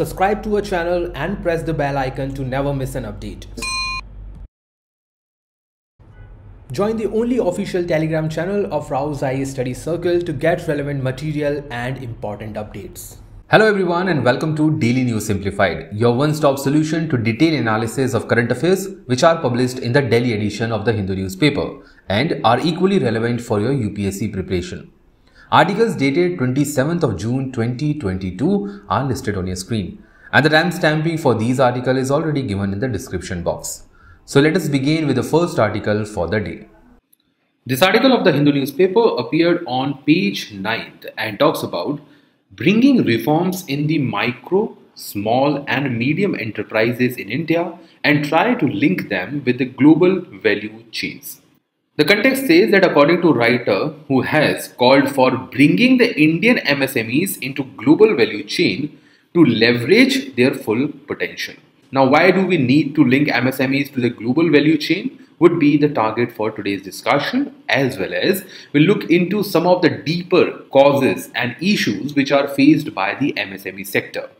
Subscribe to our channel and press the bell icon to never miss an update. Join the only official Telegram channel of Rao's IAS Study Circle to get relevant material and important updates. Hello everyone and welcome to Daily News Simplified, your one-stop solution to detailed analysis of current affairs which are published in the daily edition of the Hindu newspaper and are equally relevant for your UPSC preparation. Articles dated 27th of June 2022 are listed on your screen, and the timestamping for these articles is already given in the description box. So let us begin with the first article for the day. This article of the Hindu newspaper appeared on page 9th and talks about bringing reforms in the micro, small and medium enterprises in India and try to link them with the global value chains. The context says that according to a writer who has called for bringing the Indian MSMEs into global value chain to leverage their full potential. Now, why do we need to link MSMEs to the global value chain would be the target for today's discussion, as well as we'll look into some of the deeper causes and issues which are faced by the MSME sector.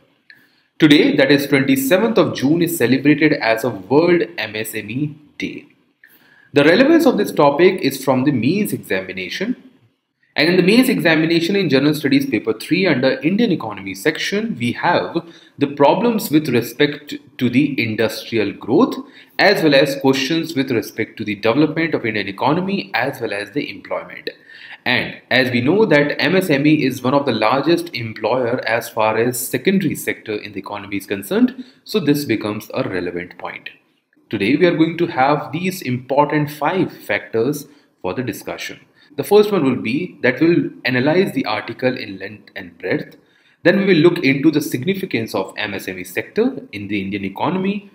Today, that is 27th of June, is celebrated as a World MSME Day. The relevance of this topic is from the mains examination. And in the mains examination in General Studies paper 3 under Indian Economy section, we have the problems with respect to the industrial growth as well as questions with respect to the development of Indian economy as well as the employment. And as we know that MSME is one of the largest employer as far as secondary sector in the economy is concerned, so this becomes a relevant point. Today we are going to have these important 5 factors for the discussion. The first one will be that we'll analyze the article in length and breadth. Then we will look into the significance of MSME sector in the Indian economy,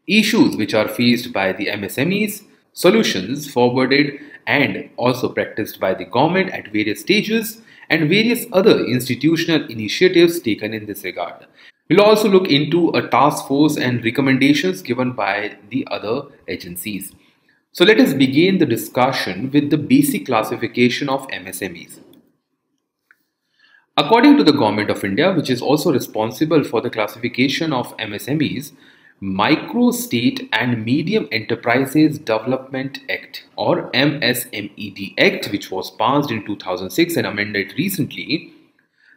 issues which are faced by the MSMEs, solutions forwarded and also practiced by the government at various stages, and various other institutional initiatives taken in this regard. We'll also look into a task force and recommendations given by the other agencies. So let us begin the discussion with the basic classification of MSMEs. According to the Government of India, which is also responsible for the classification of MSMEs, Micro, State and Medium Enterprises Development Act or MSMED Act, which was passed in 2006 and amended recently,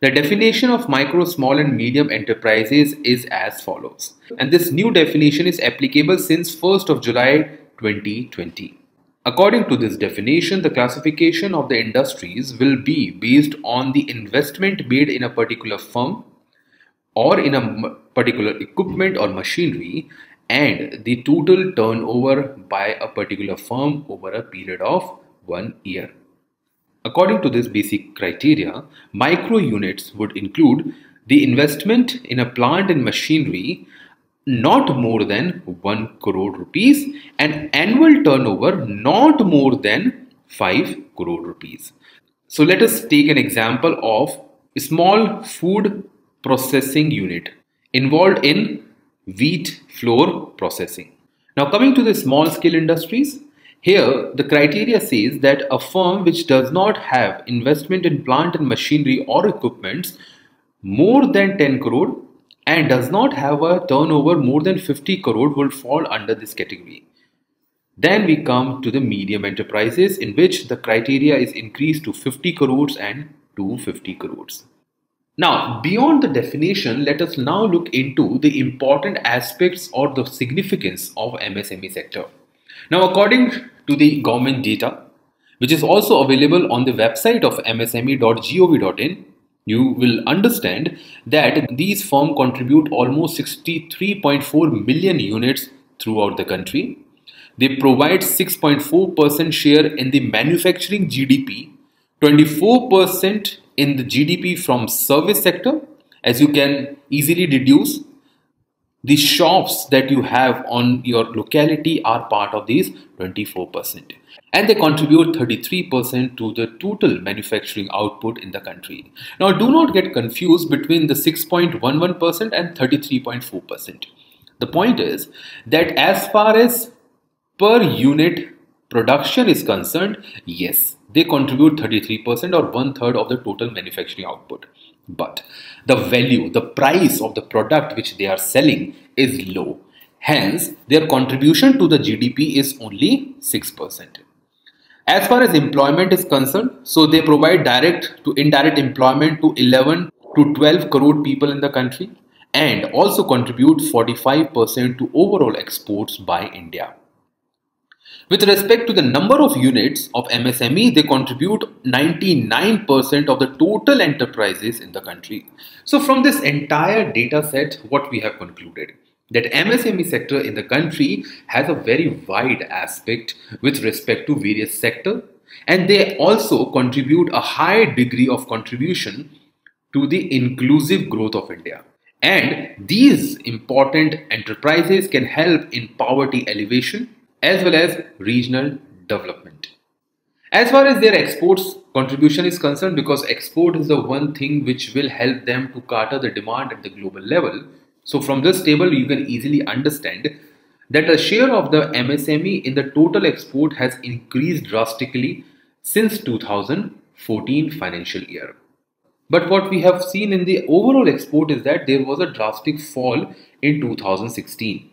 the definition of micro, small and medium enterprises is as follows. And this new definition is applicable since 1st of July 2020. According to this definition, the classification of the industries will be based on the investment made in a particular firm or in a particular equipment or machinery and the total turnover by a particular firm over a period of 1 year. According to this basic criteria, micro units would include the investment in a plant and machinery not more than 1 crore rupees and annual turnover not more than 5 crore rupees. So let us take an example of a small food processing unit involved in wheat flour processing. Now coming to the small scale industries, here the criteria says that a firm which does not have investment in plant and machinery or equipments more than 10 crore and does not have a turnover more than 50 crore will fall under this category. Then we come to the medium enterprises, in which the criteria is increased to 50 crores and 250 crores. Now, beyond the definition, let us now look into the important aspects or the significance of MSME sector. Now, according to the government data, which is also available on the website of msme.gov.in, you will understand that these firms contribute almost 63.4 million units throughout the country. They provide 6.4% share in the manufacturing GDP, 24% in the GDP from service sector. As you can easily deduce, the shops that you have on your locality are part of these 24%. And they contribute 33% to the total manufacturing output in the country. Now, do not get confused between the 6.11% and 33.4%. The point is that as far as per unit production is concerned, yes, they contribute 33% or 1/3 of the total manufacturing output. But the value, the price of the product which they are selling is low. Hence, their contribution to the GDP is only 6%. As far as employment is concerned, so they provide direct to indirect employment to 11 to 12 crore people in the country and also contribute 45% to overall exports by India. With respect to the number of units of MSME, they contribute 99% of the total enterprises in the country. So from this entire data set, what we have concluded? That MSME sector in the country has a very wide aspect with respect to various sectors, and they also contribute a high degree of contribution to the inclusive growth of India. And these important enterprises can help in poverty alleviation as well as regional development. As far as their exports contribution is concerned, because export is the one thing which will help them to cater the demand at the global level. So from this table, you can easily understand that the share of the MSME in the total export has increased drastically since 2014 financial year. But what we have seen in the overall export is that there was a drastic fall in 2016.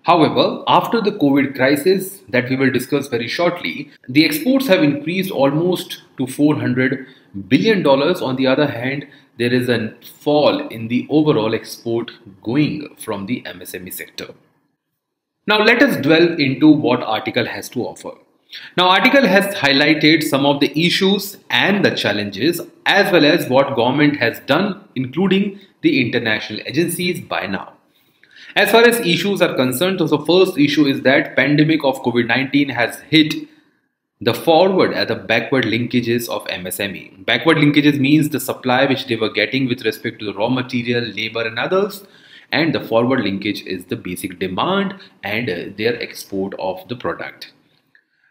However, after the COVID crisis that we will discuss very shortly, the exports have increased almost to $400 billion. On the other hand, there is a fall in the overall export going from the MSME sector. Now let us dwell into what article has to offer. Now article has highlighted some of the issues and the challenges as well as what government has done, including the international agencies by now. As far as issues are concerned, so the first issue is that pandemic of COVID-19 has hit the forward and the backward linkages of MSME. Backward linkages means the supply which they were getting with respect to the raw material, labor and others, and the forward linkage is the basic demand and their export of the product.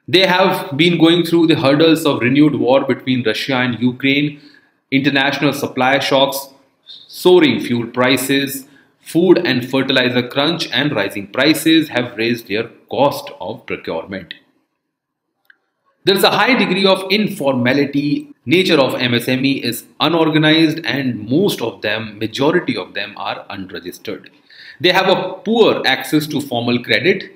They have been going through the hurdles of renewed war between Russia and Ukraine, international supply shocks, soaring fuel prices, food and fertilizer crunch and rising prices have raised their cost of procurement. There is a high degree of informality. Nature of MSME is unorganized and most of them, majority of them are unregistered. They have a poor access to formal credit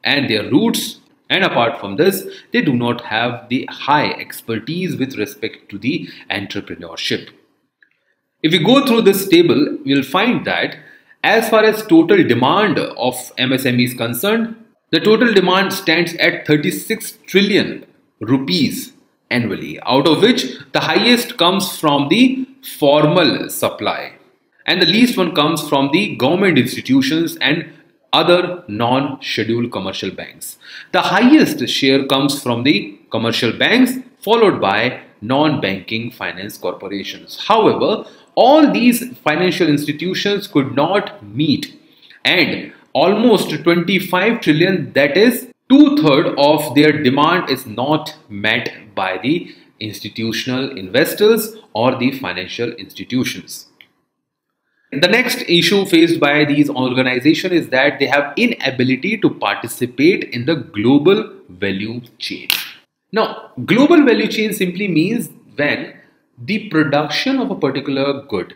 and their roots, and apart from this, they do not have the high expertise with respect to the entrepreneurship. If we go through this table, we will find that as far as total demand of MSME is concerned, the total demand stands at 36 trillion rupees annually, out of which the highest comes from the formal supply and the least one comes from the government institutions and other non-scheduled commercial banks. The highest share comes from the commercial banks followed by non-banking finance corporations. However, all these financial institutions could not meet and almost 25 trillion, that is two-thirds of their demand is not met by the institutional investors or the financial institutions. The next issue faced by these organizations is that they have inability to participate in the global value chain. Now, global value chain simply means when the production of a particular good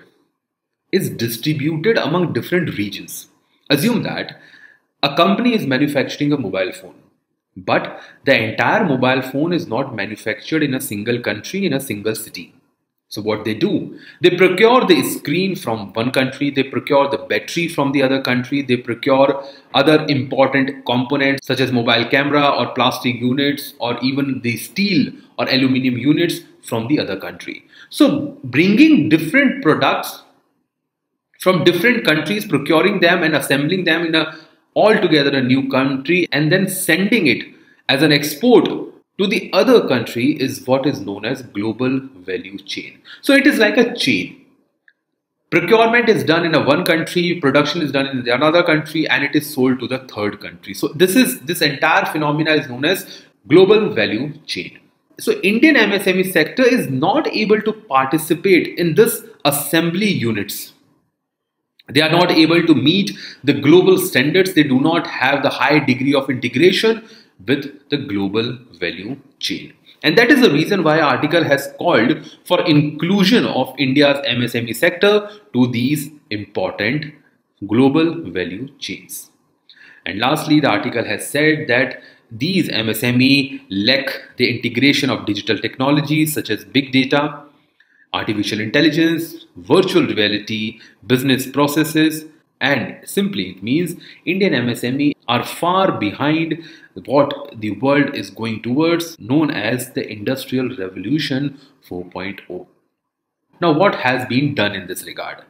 is distributed among different regions. Assume that a company is manufacturing a mobile phone, but the entire mobile phone is not manufactured in a single country, in a single city. So what they do, they procure the screen from one country, they procure the battery from the other country, they procure other important components such as mobile camera or plastic units or even the steel or aluminium units from the other country. So bringing different products from different countries, procuring them and assembling them in a altogether a new country and then sending it as an export to the other country is what is known as global value chain. So it is like a chain. Procurement is done in a one country, production is done in another country, and it is sold to the third country. So this entire phenomena is known as global value chain. So Indian MSME sector is not able to participate in this assembly units. They are not able to meet the global standards. They do not have the high degree of integration with the global value chain. And that is the reason why our article has called for inclusion of India's MSME sector to these important global value chains. And lastly, the article has said that these MSME lack the integration of digital technologies such as big data, artificial intelligence, virtual reality, business processes, and simply it means Indian MSME are far behind what the world is going towards, known as the Industrial Revolution 4.0. Now, what has been done in this regard?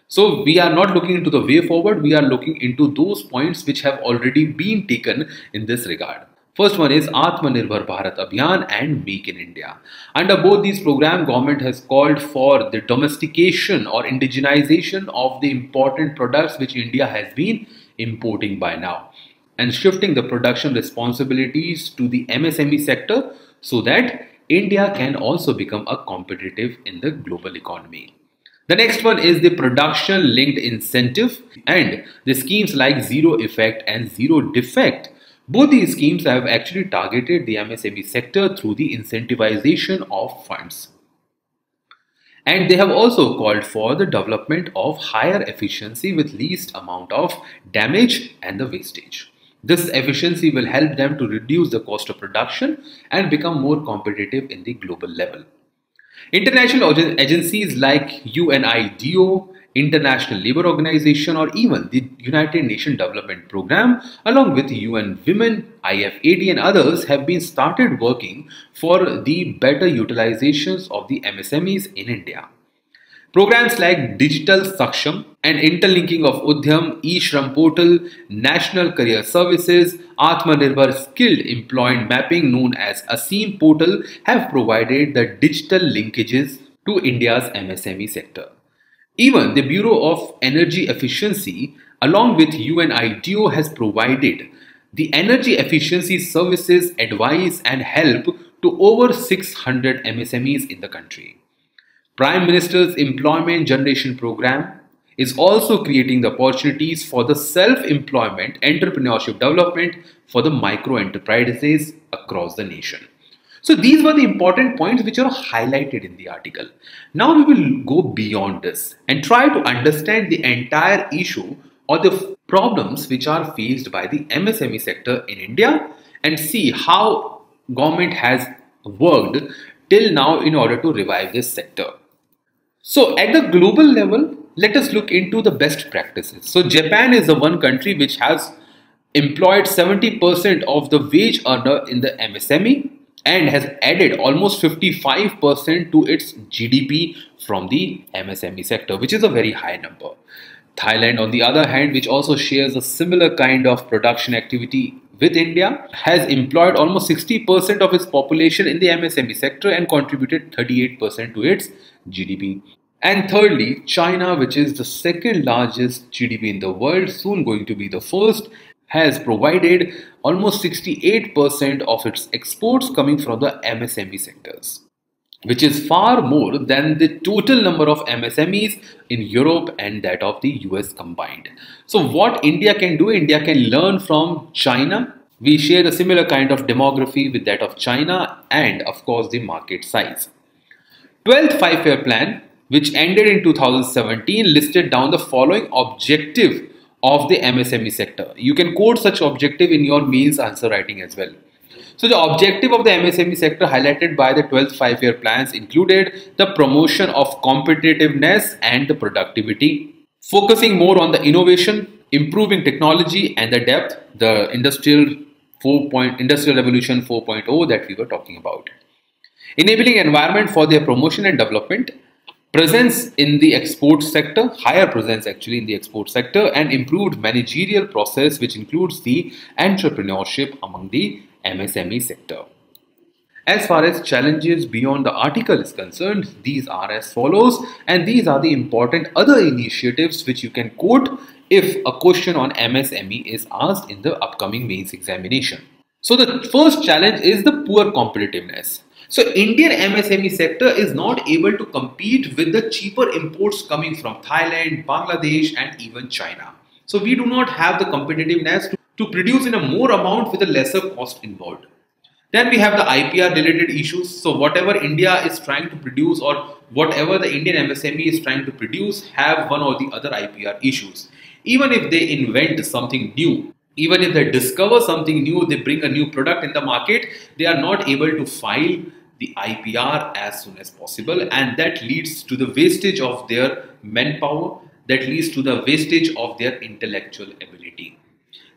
So, we are not looking into the way forward, we are looking into those points which have already been taken in this regard. First one is Atmanirbhar Bharat Abhiyan and Make in India. Under both these programs, government has called for the domestication or indigenization of the important products which India has been importing by now, and shifting the production responsibilities to the MSME sector so that India can also become a competitive in the global economy. The next one is the production linked incentive and the schemes like zero effect and zero defect. Both these schemes have actually targeted the MSME sector through the incentivization of funds. And they have also called for the development of higher efficiency with least amount of damage and the wastage. This efficiency will help them to reduce the cost of production and become more competitive in the global level. International agencies like UNIDO, International Labour Organization, or even the United Nations Development Programme, along with UN Women, IFAD and others have been started working for the better utilizations of the MSMEs in India. Programs like Digital Saksham and interlinking of Udyam, E-Shram Portal, National Career Services, Atmanirbhar Skilled Employment Mapping known as ASEEM Portal have provided the digital linkages to India's MSME sector. Even the Bureau of Energy Efficiency along with UNIDO has provided the energy efficiency services, advice and help to over 600 MSMEs in the country. Prime Minister's Employment Generation Program is also creating the opportunities for the self-employment entrepreneurship development for the micro enterprises across the nation. So these were the important points which are highlighted in the article. Now we will go beyond this and try to understand the entire issue or the problems which are faced by the MSME sector in India and see how government has worked till now in order to revive this sector. So at the global level, let us look into the best practices. So Japan is the one country which has employed 70% of the wage earner in the MSME and has added almost 55% to its GDP from the MSME sector, which is a very high number. Thailand, on the other hand, which also shares a similar kind of production activity with India, has employed almost 60% of its population in the MSME sector and contributed 38% to its GDP. And thirdly, China, which is the second largest GDP in the world, soon going to be the first, has provided almost 68% of its exports coming from the MSME sectors, which is far more than the total number of MSMEs in Europe and that of the US combined. So what India can do, India can learn from China. We share a similar kind of demography with that of China and of course the market size. 12th Five-Year Plan, which ended in 2017, listed down the following objective of the MSME sector. You can quote such objective in your mains answer writing as well. So the objective of the MSME sector highlighted by the 12th Five-Year Plans included the promotion of competitiveness and the productivity, focusing more on the innovation, improving technology and the depth, the Industrial Revolution 4.0 that we were talking about. Enabling environment for their promotion and development, presence in the export sector, higher presence actually in the export sector, and improved managerial process which includes the entrepreneurship among the MSME sector. As far as challenges beyond the article is concerned, these are as follows, and these are the important other initiatives which you can quote if a question on MSME is asked in the upcoming mains examination. So the first challenge is the poor competitiveness. So Indian MSME sector is not able to compete with the cheaper imports coming from Thailand, Bangladesh and even China. So we do not have the competitiveness to produce in a more amount with a lesser cost involved. Then we have the IPR related issues. So whatever India is trying to produce or whatever the Indian MSME is trying to produce have one or the other IPR issues. Even if they invent something new, even if they discover something new, they bring a new product in the market, they are not able to file the IPR as soon as possible, and that leads to the wastage of their manpower, that leads to the wastage of their intellectual ability.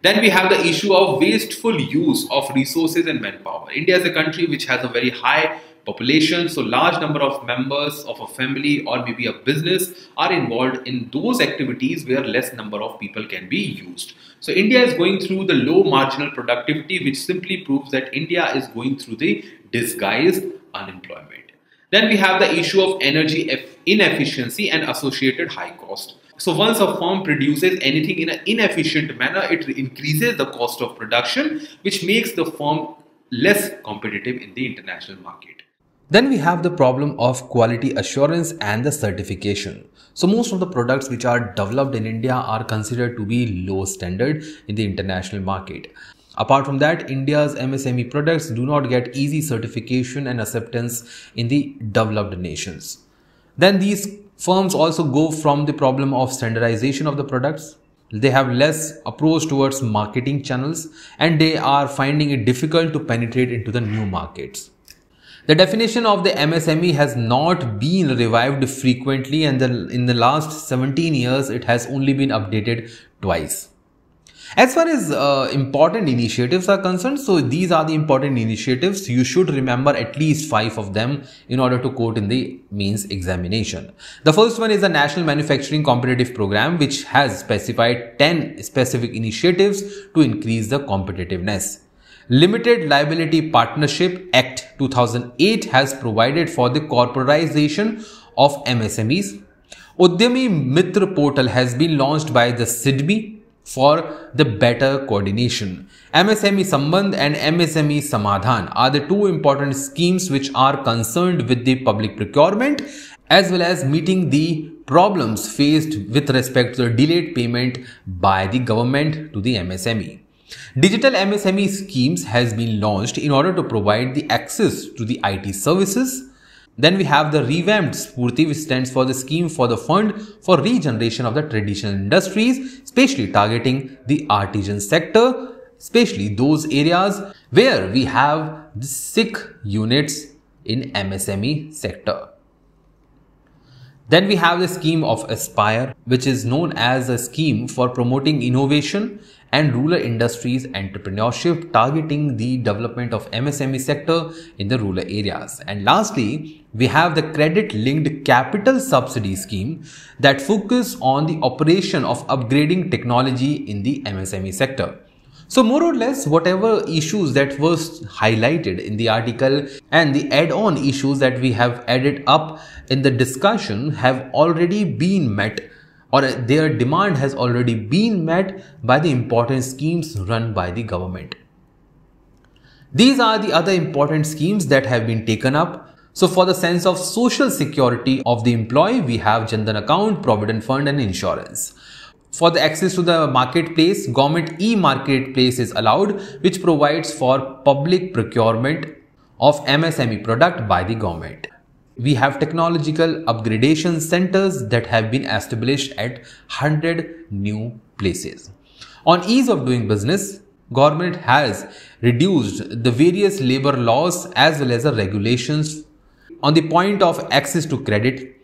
Then we have the issue of wasteful use of resources and manpower. India is a country which has a very high population, so large number of members of a family or maybe a business are involved in those activities where less number of people can be used. So India is going through the low marginal productivity, which simply proves that India is going through the disguised unemployment. Then we have the issue of energy inefficiency and associated high cost. So once a firm produces anything in an inefficient manner, it increases the cost of production, which makes the firm less competitive in the international market. Then we have the problem of quality assurance and the certification. So most of the products which are developed in India are considered to be low standard in the international market. Apart from that, India's MSME products do not get easy certification and acceptance in the developed nations. Then these firms also go from the problem of standardization of the products. They have less approach towards marketing channels and they are finding it difficult to penetrate into the new markets. The definition of the MSME has not been revived frequently, and in the last 17 years it has only been updated twice. As far as important initiatives are concerned, so these are the important initiatives. You should remember at least 5 of them in order to quote in the mains examination. The first one is the National Manufacturing Competitive Program, which has specified 10 specific initiatives to increase the competitiveness. Limited Liability Partnership Act 2008 has provided for the corporatization of MSMEs. Udyami Mitra portal has been launched by the SIDBI for the better coordination. MSME Sambandh and MSME Samadhan are the two important schemes which are concerned with the public procurement as well as meeting the problems faced with respect to the delayed payment by the government to the MSME. Digital MSME schemes has been launched in order to provide the access to the IT services. Then we have the revamped Spurti, which stands for the scheme for the fund for regeneration of the traditional industries, especially targeting the artisan sector, especially those areas where we have the sick units in MSME sector. Then we have the scheme of Aspire, which is known as a scheme for promoting innovation and rural industries entrepreneurship, targeting the development of MSME sector in the rural areas. And lastly, we have the credit linked capital subsidy scheme that focus on the operation of upgrading technology in the MSME sector. So more or less whatever issues that was highlighted in the article and the add-on issues that we have added up in the discussion have already been met, or their demand has already been met by the important schemes run by the government. These are the other important schemes that have been taken up. So for the sense of social security of the employee, we have Jan Dhan account, provident fund and insurance. For the access to the marketplace, government e-marketplace is allowed, which provides for public procurement of MSME product by the government. We have technological upgradation centers that have been established at 100 new places. On ease of doing business, government has reduced the various labor laws as well as the regulations. On the point of access to credit,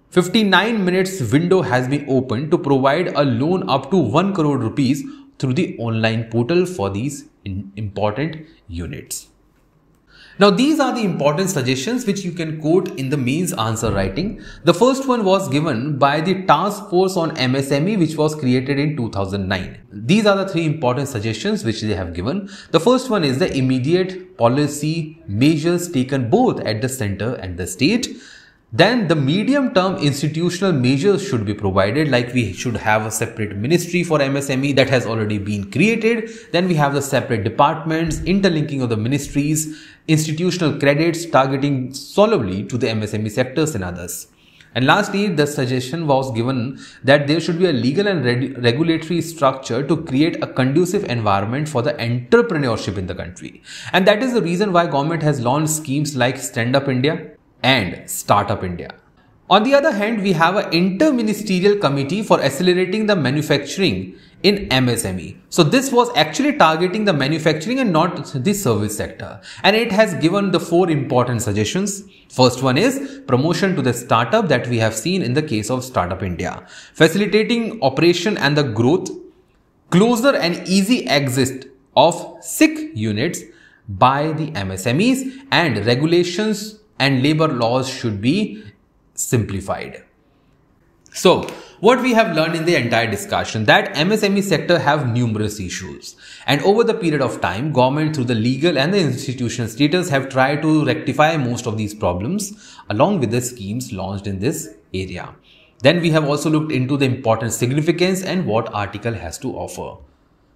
59 minutes window has been opened to provide a loan up to 1 crore rupees through the online portal for these important units. Now these are the important suggestions which you can quote in the mains answer writing. The first one was given by the Task Force on MSME, which was created in 2009. These are the 3 important suggestions which they have given. The first one is the immediate policy measures taken both at the center and the state. Then the medium-term institutional measures should be provided, like we should have a separate ministry for MSME that has already been created. Then we have the separate departments, interlinking of the ministries, institutional credits targeting solely to the MSME sectors and others. And lastly, the suggestion was given that there should be a legal and regulatory structure to create a conducive environment for the entrepreneurship in the country. And that is the reason why government has launched schemes like Stand Up India and Startup India. On the other hand, we have an interministerial committee for accelerating the manufacturing in MSME. So this was actually targeting the manufacturing and not the service sector. And it has given the 4 important suggestions. First one is promotion to the startup that we have seen in the case of Startup India. Facilitating operation and the growth, closer and easy exit of sick units by the MSMEs, and regulations and labor laws should be simplified. So what we have learned in the entire discussion, that MSME sector have numerous issues, and over the period of time, government through the legal and the institutional status have tried to rectify most of these problems along with the schemes launched in this area. Then we have also looked into the important significance and what article has to offer.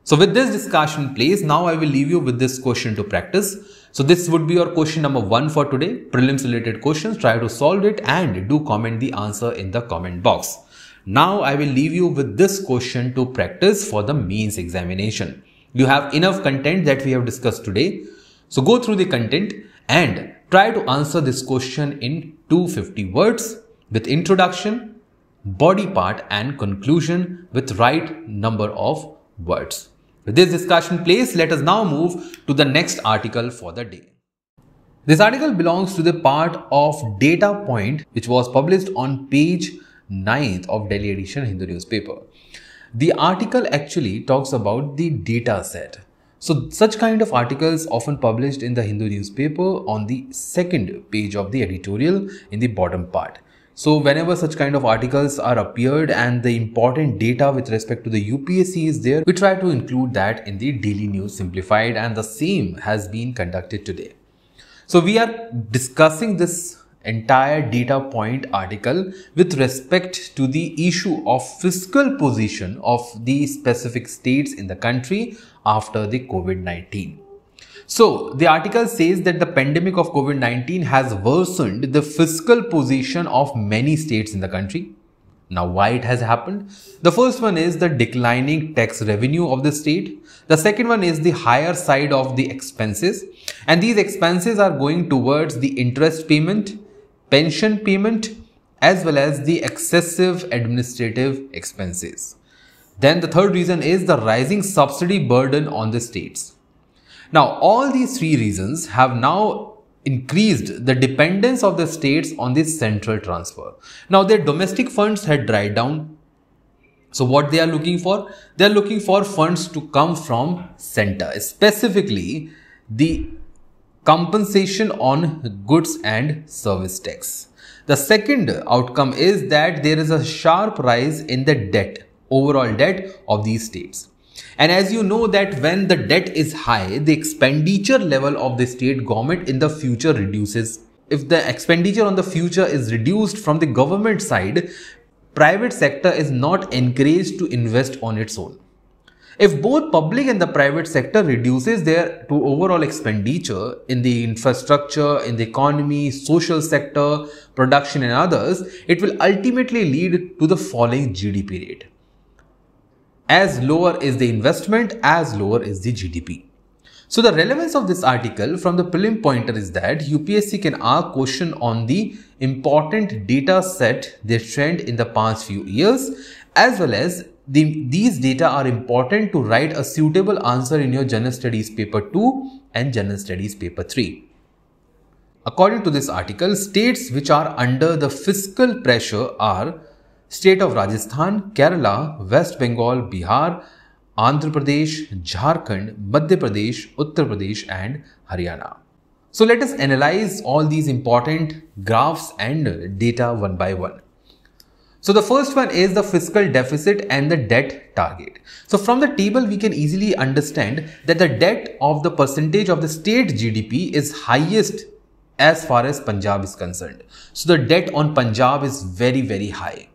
So with this discussion in place, now I will leave you with this question to practice. So this would be your question number 1 for today. Prelims related questions, try to solve it and do comment the answer in the comment box. Now I will leave you with this question to practice for the mains examination. You have enough content that we have discussed today. So go through the content and try to answer this question in 250 words with introduction, body part and conclusion with right number of words. With this discussion place, let us now move to the next article for the day. This article belongs to the part of data point which was published on page 9th of Delhi edition Hindu newspaper. The article actually talks about the data set. So such kind of articles often published in the Hindu newspaper on the second page of the editorial in the bottom part. So whenever such kind of articles are appeared and the important data with respect to the UPSC is there, we try to include that in the daily news simplified, and the same has been conducted today. So we are discussing this entire data point article with respect to the issue of fiscal position of the specific states in the country after the COVID-19. So the article says that the pandemic of COVID-19 has worsened the fiscal position of many states in the country. Now why it has happened? The first one is the declining tax revenue of the state. The second one is the higher side of the expenses, and these expenses are going towards the interest payment, pension payment, as well as the excessive administrative expenses. Then the third reason is the rising subsidy burden on the states. Now, all these 3 reasons have now increased the dependence of the states on this central transfer. Now, their domestic funds had dried down. So, what they are looking for? They are looking for funds to come from center, specifically the compensation on goods and service tax. The second outcome is that there is a sharp rise in the debt, overall debt of these states. And as you know that when the debt is high, the expenditure level of the state government in the future reduces. If the expenditure on the future is reduced from the government side, private sector is not encouraged to invest on its own. If both public and the private sector reduces their overall expenditure in the infrastructure, in the economy, social sector, production and others, it will ultimately lead to the falling GDP rate. As lower is the investment, as lower is the GDP. So the relevance of this article from the prelim pointer is that UPSC can ask question on the important data set they trend in the past few years, as well as these data are important to write a suitable answer in your General Studies paper 2 and General Studies paper 3. According to this article, states which are under the fiscal pressure are State of Rajasthan, Kerala, West Bengal, Bihar, Andhra Pradesh, Jharkhand, Madhya Pradesh, Uttar Pradesh and Haryana. So let us analyze all these important graphs and data one by one. So the first one is the fiscal deficit and the debt target. So from the table we can easily understand that the debt of the percentage of the state GDP is highest as far as Punjab is concerned. So the debt on Punjab is very high.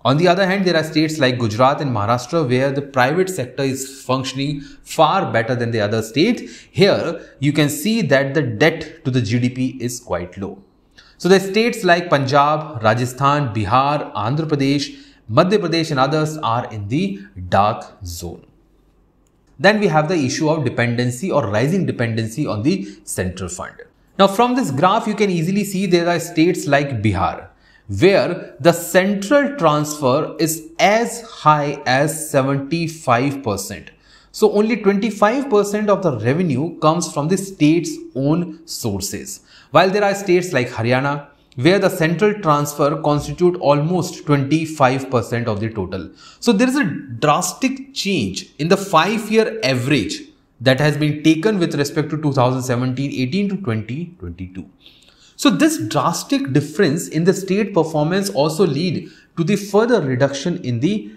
On the other hand, there are states like Gujarat and Maharashtra where the private sector is functioning far better than the other states. Here, you can see that the debt to the GDP is quite low. So the states like Punjab, Rajasthan, Bihar, Andhra Pradesh, Madhya Pradesh and others are in the dark zone. Then we have the issue of dependency or rising dependency on the central fund. Now from this graph you can easily see there are states like Bihar where the central transfer is as high as 75%. So only 25% of the revenue comes from the state's own sources. While there are states like Haryana where the central transfer constitute almost 25% of the total. So there is a drastic change in the 5-year average that has been taken with respect to 2017-18 to 2022. So this drastic difference in the state performance also lead to the further reduction in the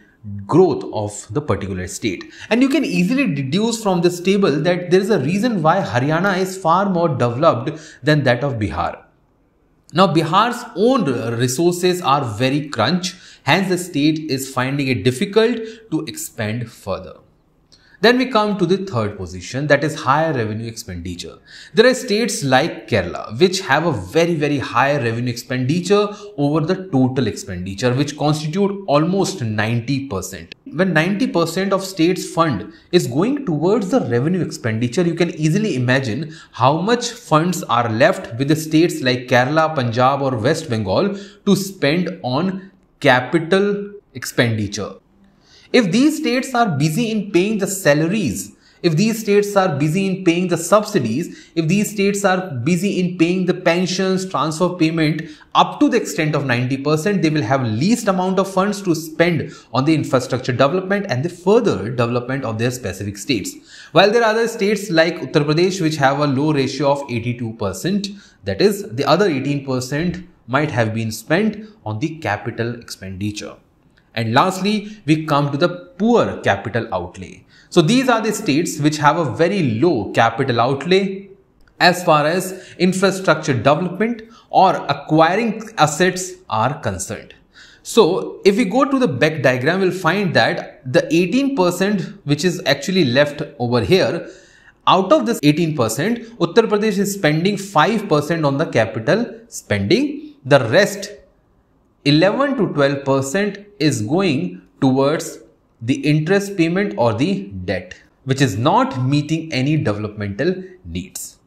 growth of the particular state. And you can easily deduce from this table that there is a reason why Haryana is far more developed than that of Bihar. Now Bihar's own resources are very crunch, hence the state is finding it difficult to expand further. Then we come to the third position, that is higher revenue expenditure. There are states like Kerala which have a very high revenue expenditure over the total expenditure, which constitute almost 90%. When 90% of state's fund is going towards the revenue expenditure, you can easily imagine how much funds are left with the states like Kerala, Punjab or West Bengal to spend on capital expenditure. If these states are busy in paying the salaries, if these states are busy in paying the subsidies, if these states are busy in paying the pensions, transfer payment up to the extent of 90%, they will have least amount of funds to spend on the infrastructure development and the further development of their specific states. While there are other states like Uttar Pradesh which have a low ratio of 82%, that is the other 18% might have been spent on the capital expenditure. And lastly, we come to the poor capital outlay. So these are the states which have a very low capital outlay as far as infrastructure development or acquiring assets are concerned. So if we go to the Beck diagram, we'll find that the 18% which is actually left over here, out of this 18%, Uttar Pradesh is spending 5% on the capital spending. The rest 11 to 12% is going towards the interest payment or the debt, which is not meeting any developmental needs.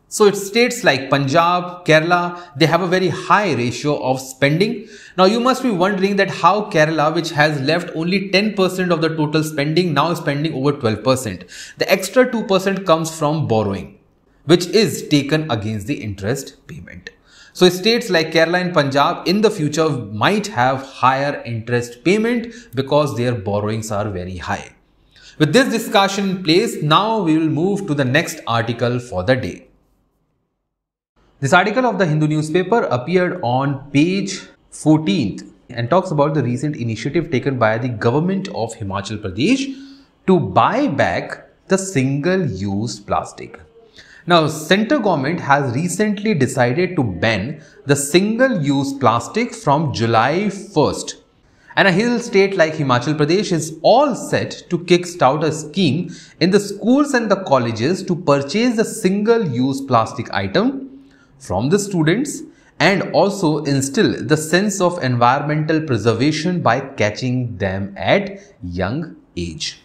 So it's states like Punjab, Kerala, they have a very high ratio of spending. Now you must be wondering that how Kerala, which has left only 10% of the total spending, now is spending over 12%. The extra 2% comes from borrowing, which is taken against the interest payment. So states like Kerala and Punjab in the future might have higher interest payment because their borrowings are very high. With this discussion in place, now we will move to the next article for the day. This article of the Hindu newspaper appeared on page 14th and talks about the recent initiative taken by the government of Himachal Pradesh to buy back the single-use plastic. Now, central government has recently decided to ban the single-use plastic from July 1st. And a hill state like Himachal Pradesh is all set to kickstart a scheme in the schools and the colleges to purchase the single-use plastic item from the students and also instill the sense of environmental preservation by catching them at young age.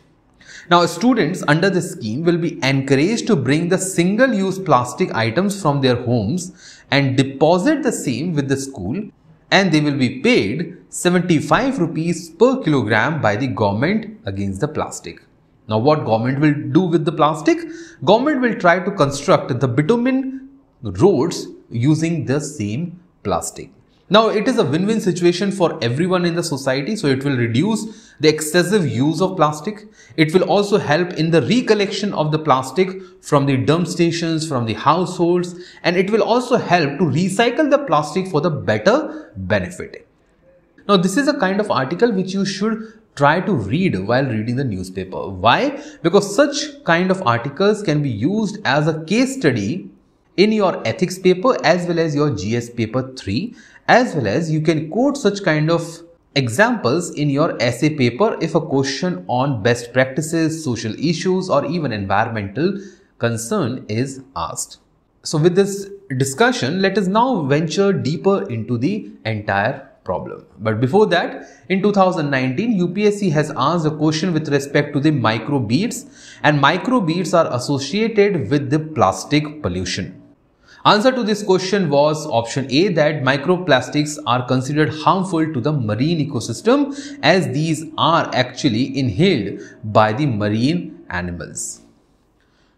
Now, students under this scheme will be encouraged to bring the single-use plastic items from their homes and deposit the same with the school, and they will be paid 75 rupees per kilogram by the government against the plastic. Now, what government will do with the plastic? Government will try to construct the bitumen roads using the same plastic. Now, it is a win-win situation for everyone in the society, so it will reduce the excessive use of plastic. It will also help in the recollection of the plastic from the dump stations, from the households, and it will also help to recycle the plastic for the better benefit. Now, this is a kind of article which you should try to read while reading the newspaper. Why? Because such kind of articles can be used as a case study in your ethics paper as well as your GS paper 3, as well as you can quote such kind of examples in your essay paper if a question on best practices, social issues or even environmental concern is asked. So with this discussion, let us now venture deeper into the entire problem. But before that, in 2019, UPSC has asked a question with respect to the microbeads, and microbeads are associated with the plastic pollution. Answer to this question was option A, that microplastics are considered harmful to the marine ecosystem as these are actually inhaled by the marine animals.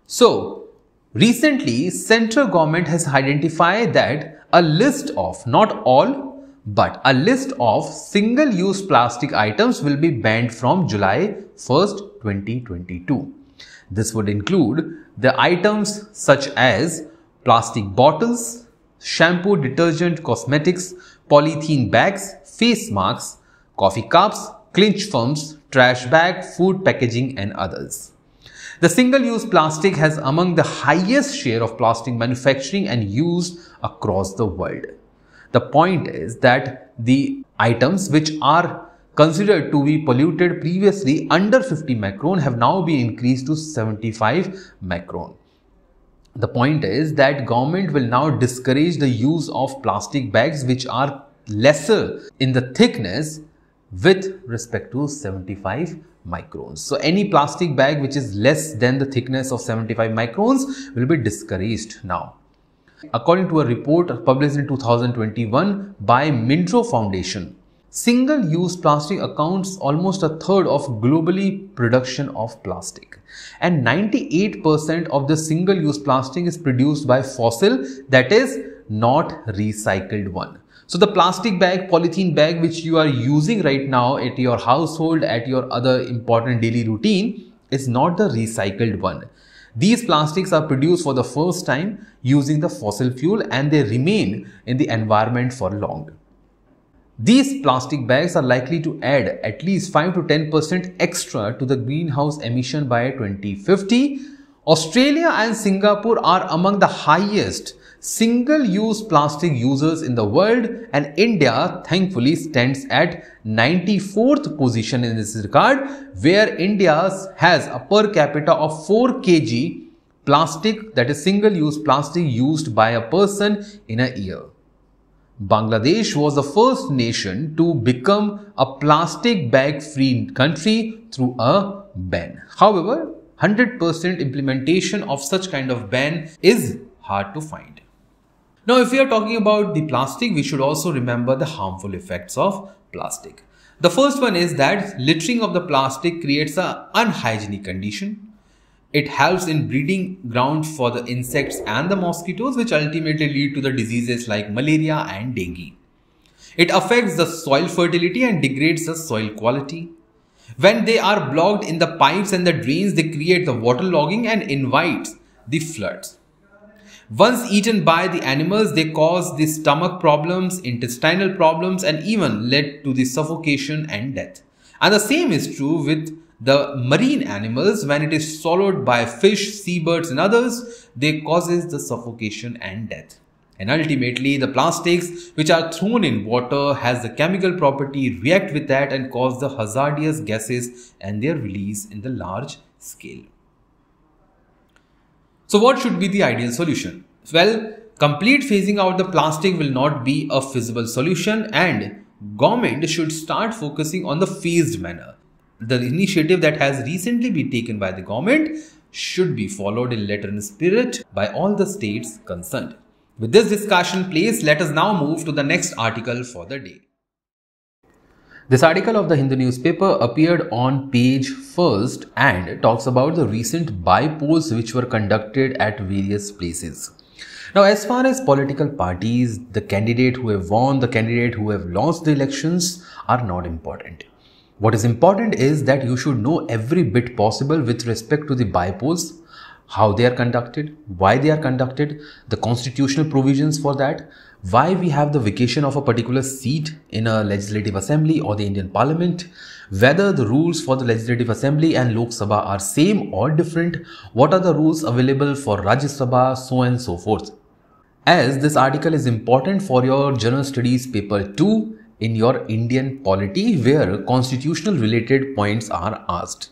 So, recently, central government has identified that a list of, not all, but a list of single-use plastic items will be banned from July 1st, 2022. This would include the items such as plastic bottles, shampoo, detergent, cosmetics, polythene bags, face masks, coffee cups, clinch films, trash bag, food packaging and others. The single-use plastic has among the highest share of plastic manufacturing and use across the world. The point is that the items which are considered to be polluted previously under 50 micron have now been increased to 75 micron. The point is that government will now discourage the use of plastic bags which are lesser in the thickness with respect to 75 microns. So any plastic bag which is less than the thickness of 75 microns will be discouraged now. According to a report published in 2021 by Mindro Foundation, single-use plastic accounts almost a third of globally production of plastic, and 98% of the single-use plastic is produced by fossil, that is not recycled one. So the plastic bag, polythene bag which you are using right now at your household, at your other important daily routine is not the recycled one. These plastics are produced for the first time using the fossil fuel and they remain in the environment for long. These plastic bags are likely to add at least 5 to 10% extra to the greenhouse emission by 2050. Australia and Singapore are among the highest single-use plastic users in the world, and India thankfully stands at 94th position in this regard, where India has a per capita of 4 kg plastic, that is single-use plastic, used by a person in a year. Bangladesh was the first nation to become a plastic bag-free country through a ban. However, 100% implementation of such kind of ban is hard to find. Now, if we are talking about the plastic, we should also remember the harmful effects of plastic. The first one is that littering of the plastic creates an unhygienic condition. It helps in breeding ground for the insects and the mosquitoes, which ultimately lead to the diseases like malaria and dengue. It affects the soil fertility and degrades the soil quality. When they are blocked in the pipes and the drains, they create the waterlogging and invite the floods. Once eaten by the animals, they cause the stomach problems, intestinal problems, and even led to the suffocation and death. And the same is true with the marine animals. When it is swallowed by fish, seabirds and others, they causes the suffocation and death. And ultimately, the plastics which are thrown in water has the chemical property react with that and cause the hazardous gases and their release in the large scale. So what should be the ideal solution? Well, complete phasing out the plastic will not be a feasible solution, and government should start focusing on the phased manner. The initiative that has recently been taken by the government should be followed in letter and spirit by all the states concerned. With this discussion placed, let us now move to the next article for the day. This article of the Hindu newspaper appeared on page 1st and talks about the recent by-polls which were conducted at various places. Now, as far as political parties, the candidate who have won, the candidate who have lost the elections are not important. What is important is that you should know every bit possible with respect to the by-polls, how they are conducted, why they are conducted, the constitutional provisions for that, why we have the vacation of a particular seat in a legislative assembly or the Indian parliament, whether the rules for the legislative assembly and Lok Sabha are same or different, what are the rules available for Rajya Sabha, so on and so forth. As this article is important for your general studies paper 2 in your Indian polity, where constitutional related points are asked.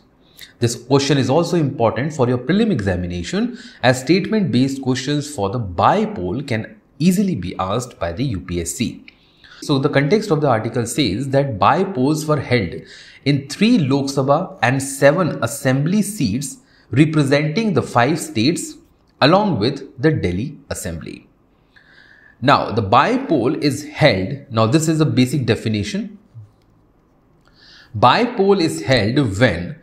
This question is also important for your prelim examination, as statement based questions for the bipole can easily be asked by the UPSC. So the context of the article says that bipoles were held in 3 Lok Sabha and 7 assembly seats representing the 5 states along with the Delhi Assembly. Now the bipole is held, now this is a basic definition. Bipole is held when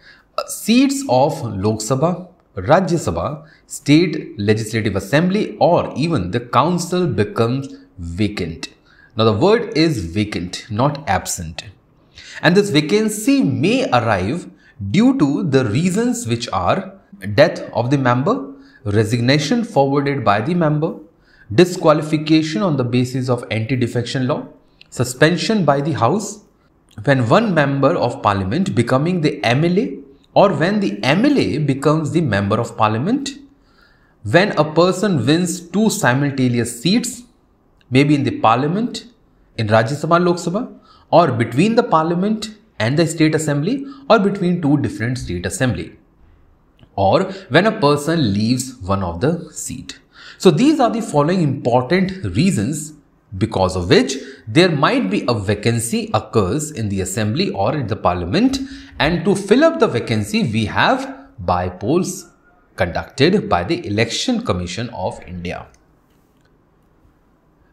seats of Lok Sabha, Rajya Sabha, State Legislative Assembly or even the council becomes vacant. Now the word is vacant, not absent. And this vacancy may arrive due to the reasons which are death of the member, resignation forwarded by the member, disqualification on the basis of anti-defection law, suspension by the House, when one member of parliament becoming the MLA or when the MLA becomes the member of parliament, when a person wins 2 simultaneous seats, maybe in the parliament, in Rajya Sabha, Lok Sabha, or between the parliament and the state assembly, or between 2 different state assembly, or when a person leaves one of the seat. So these are the following important reasons because of which there might be a vacancy occurs in the assembly or in the parliament, and to fill up the vacancy we have bipoles conducted by the Election Commission of India.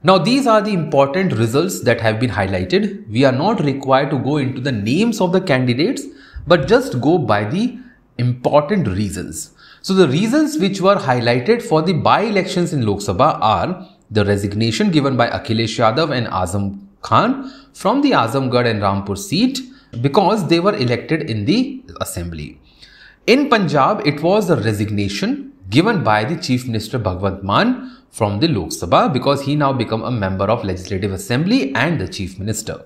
Now these are the important results that have been highlighted. We are not required to go into the names of the candidates, but just go by the important reasons. So the reasons which were highlighted for the by-elections in Lok Sabha are the resignation given by Akhilesh Yadav and Azam Khan from the Azamgarh and Rampur seat because they were elected in the assembly. In Punjab, it was the resignation given by the Chief Minister Bhagwant Mann from the Lok Sabha because he now become a member of Legislative Assembly and the Chief Minister.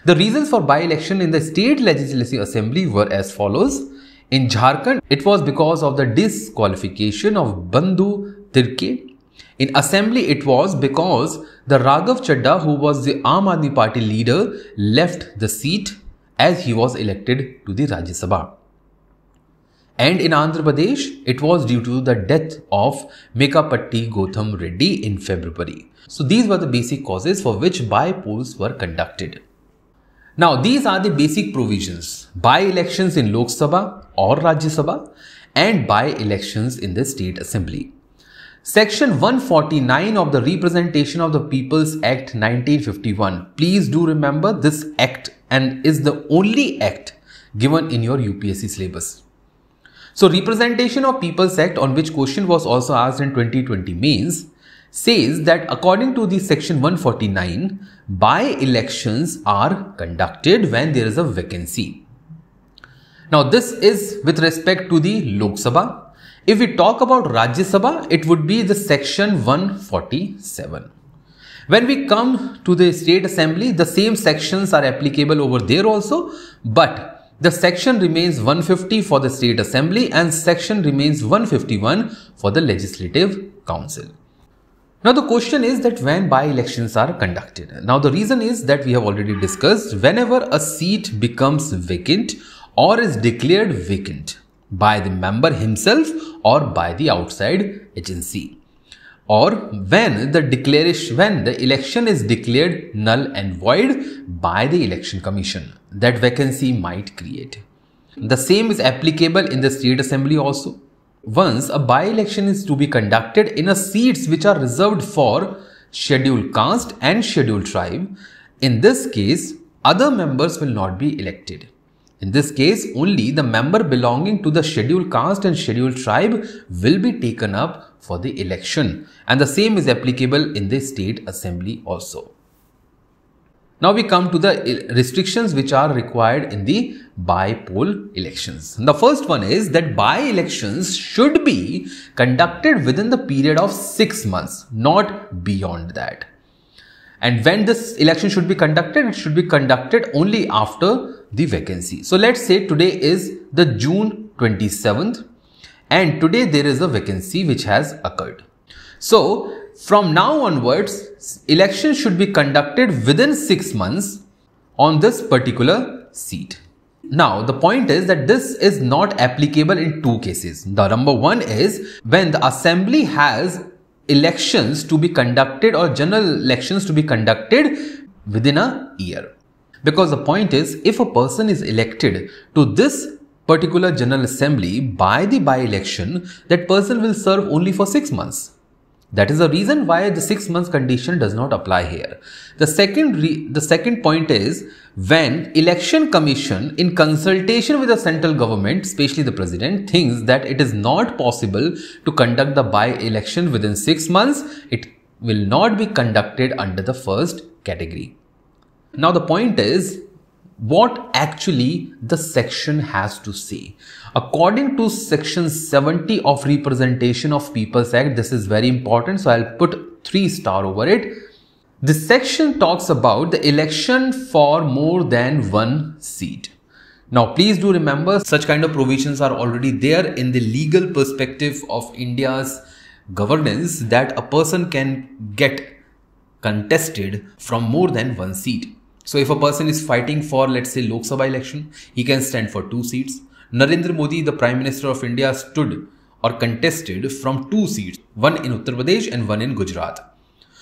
The reasons for by-election in the State Legislative Assembly were as follows. In Jharkhand, it was because of the disqualification of Bandhu Tirke. In Assembly, it was because the Raghav Chadda, who was the Aam Aadmi Party leader, left the seat as he was elected to the Rajya Sabha. And in Andhra Pradesh, it was due to the death of Mekapatti Gautam Reddy in February. So these were the basic causes for which bypolls were conducted. Now these are the basic provisions: by-elections in Lok Sabha or Rajya Sabha and by-elections in the State Assembly. Section 149 of the Representation of the People's Act 1951. Please do remember this act and is the only act given in your UPSC syllabus. So Representation of People's Act, on which question was also asked in 2020 mains, says that according to the section 149, by-elections are conducted when there is a vacancy. Now this is with respect to the Lok Sabha. If we talk about Rajya Sabha, it would be the section 147. When we come to the State Assembly, the same sections are applicable over there also, but the section remains 150 for the State Assembly and section remains 151 for the Legislative Council. Now the question is that when by-elections are conducted. Now the reason is that we have already discussed, whenever a seat becomes vacant or is declared vacant by the member himself or by the outside agency, or when the election is declared null and void by the Election Commission, that vacancy might create. The same is applicable in the State Assembly also. Once a by-election is to be conducted in a seats which are reserved for scheduled caste and scheduled tribe, in this case, other members will not be elected. In this case, only the member belonging to the scheduled caste and scheduled tribe will be taken up for the election, and the same is applicable in the State Assembly also. Now we come to the restrictions which are required in the by-poll elections. The first one is that by-elections should be conducted within the period of 6 months, not beyond that. And when this election should be conducted, it should be conducted only after the vacancy. So let's say today is the June 27th and today there is a vacancy which has occurred. So from now onwards, elections should be conducted within 6 months on this particular seat. Now, the point is that this is not applicable in two cases. The number one is when the assembly has elections to be conducted or general elections to be conducted within a year. Because the point is, if a person is elected to this particular general assembly by the by-election, that person will serve only for 6 months. That is the reason why the 6 months condition does not apply here. The second point is when election commission in consultation with the central government, especially the president, thinks that it is not possible to conduct the by-election within 6 months, it will not be conducted under the first category. Now the point is, what actually the section has to say. According to section 70 of Representation of People's Act, this is very important, so I'll put 3 star over it. This section talks about the election for more than one seat. Now please do remember, such kind of provisions are already there in the legal perspective of India's governance, that a person can get contested from more than one seat. So if a person is fighting for, let's say, Lok Sabha election, he can stand for 2 seats. Narendra Modi, the Prime Minister of India, stood or contested from 2 seats, one in Uttar Pradesh and one in Gujarat.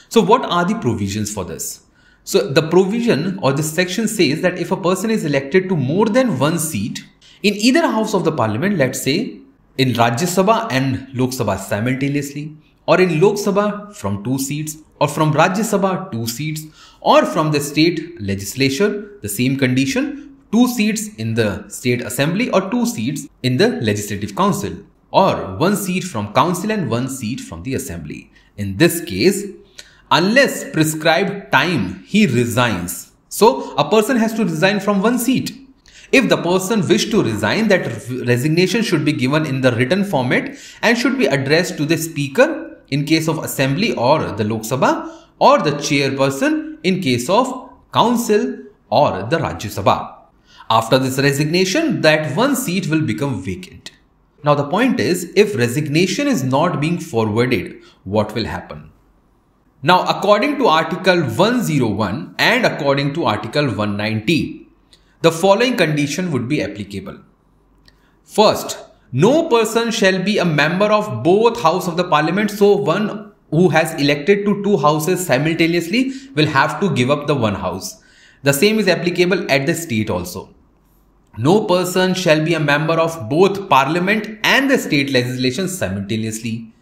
So what are the provisions for this? So the provision or this section says that if a person is elected to more than one seat in either house of the parliament, let's say in Rajya Sabha and Lok Sabha simultaneously, or in Lok Sabha from 2 seats, or from Rajya Sabha 2 seats, or from the state legislature, the same condition, 2 seats in the state assembly or 2 seats in the legislative council, or 1 seat from council and 1 seat from the assembly. In this case, unless prescribed time, he resigns. So a person has to resign from 1 seat. If the person wishes to resign, that resignation should be given in the written format and should be addressed to the speaker in case of assembly or the Lok Sabha, or the chairperson in case of council or the Rajya Sabha. After this resignation, that 1 seat will become vacant. Now the point is, if resignation is not being forwarded, what will happen? Now according to Article 101 and according to Article 190, the following condition would be applicable. First, no person shall be a member of both House of the Parliament. So one who has elected to 2 houses simultaneously will have to give up the 1 house. The same is applicable at the state also. No person shall be a member of both Parliament and the state legislation simultaneously.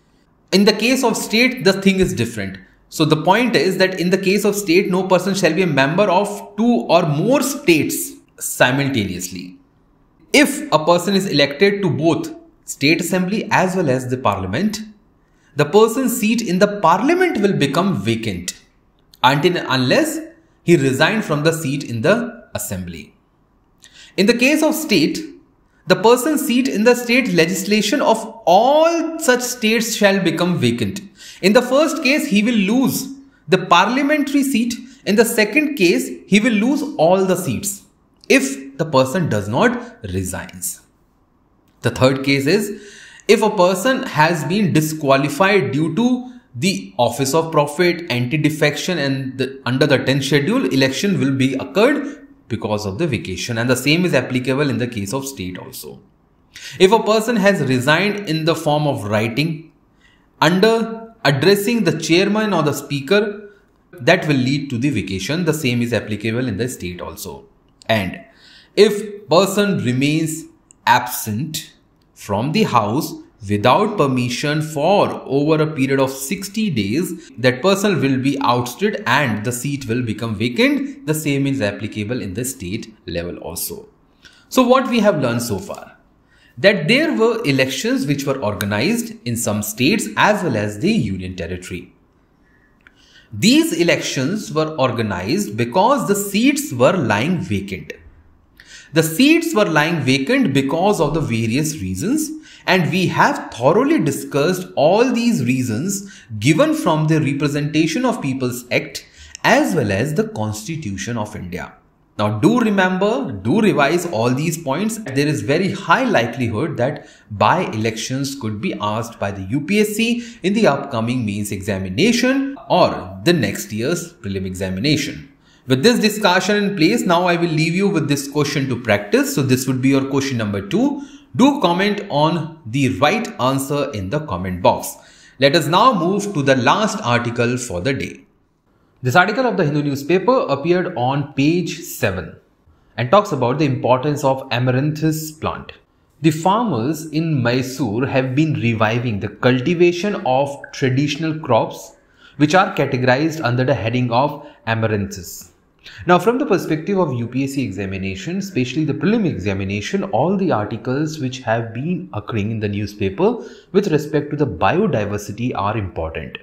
In the case of state, the thing is different. So the point is that in the case of state, no person shall be a member of 2 or more states simultaneously. If a person is elected to both state assembly as well as the parliament, the person's seat in the parliament will become vacant until and unless he resigned from the seat in the assembly. In the case of state, the person's seat in the state legislation of all such states shall become vacant. In the first case, he will lose the parliamentary seat. In the second case, he will lose all the seats if the person does not resigns. The third case is if a person has been disqualified due to the office of profit, anti-defection, and under the 10th schedule, election will be occurred because of the vacation, and the same is applicable in the case of state also. If a person has resigned in the form of writing under addressing the chairman or the speaker, that will lead to the vacation. The same is applicable in the state also. And if person remains absent from the house without permission for over a period of 60 days, that person will be ousted and the seat will become vacant. The same is applicable in the state level also. So what we have learned so far? That there were elections which were organized in some states as well as the Union Territory. These elections were organized because the seats were lying vacant. The seats were lying vacant because of the various reasons, and we have thoroughly discussed all these reasons given from the Representation of People's Act as well as the Constitution of India. Now do remember, do revise all these points. There is very high likelihood that by-elections could be asked by the UPSC in the upcoming mains examination or the next year's prelim examination. With this discussion in place, now I will leave you with this question to practice. So this would be your question number 2. Do comment on the right answer in the comment box. Let us now move to the last article for the day. This article of the Hindu newspaper appeared on page 7 and talks about the importance of Amaranthus plant. The farmers in Mysore have been reviving the cultivation of traditional crops which are categorized under the heading of Amaranthus. Now, from the perspective of UPSC examination, especially the prelim examination, all the articles which have been occurring in the newspaper with respect to the biodiversity are important.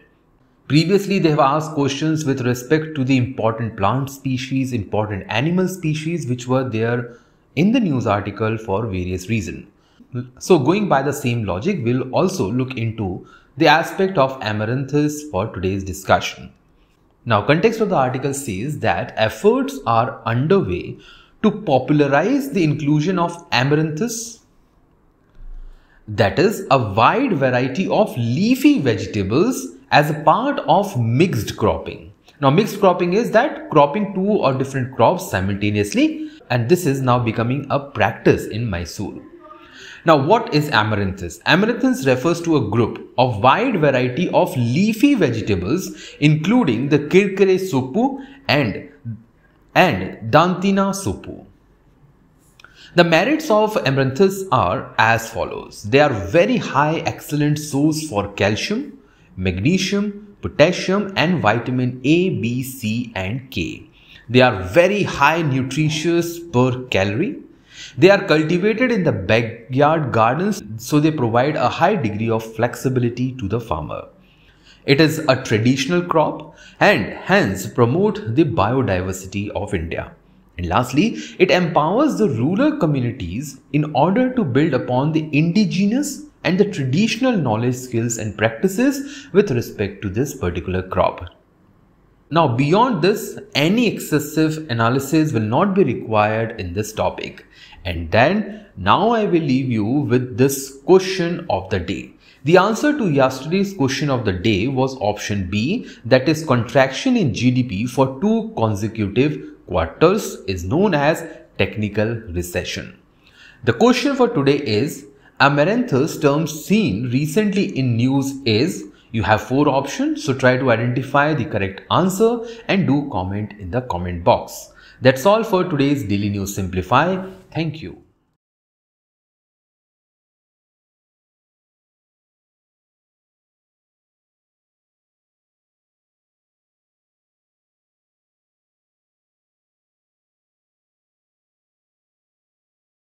Previously, they have asked questions with respect to the important plant species, important animal species which were there in the news article for various reasons. So going by the same logic, we'll also look into the aspect of Amaranthus for today's discussion. Now, context of the article says that efforts are underway to popularize the inclusion of Amaranthus, that is a wide variety of leafy vegetables, as a part of mixed cropping. Now, mixed cropping is that cropping 2 or different crops simultaneously, and this is now becoming a practice in Mysore. Now, what is Amaranthus? Amaranthus refers to a group of wide variety of leafy vegetables, including the kirkire suppu and dantina suppu. The merits of Amaranthus are as follows. They are very high excellent source for calcium, magnesium, potassium and vitamin A, B, C and K. They are very high nutritious per calorie. They are cultivated in the backyard gardens, so they provide a high degree of flexibility to the farmer. It is a traditional crop and hence promote the biodiversity of India. And lastly, it empowers the rural communities in order to build upon the indigenous and the traditional knowledge, skills and practices with respect to this particular crop. Now, beyond this, any excessive analysis will not be required in this topic. And then, now I will leave you with this question of the day. The answer to yesterday's question of the day was option B, that is contraction in GDP for 2 consecutive quarters is known as technical recession. The question for today is, Amaranthus term seen recently in news is. You have 4 options, so try to identify the correct answer and do comment in the comment box. That's all for today's Daily News Simplify. Thank you.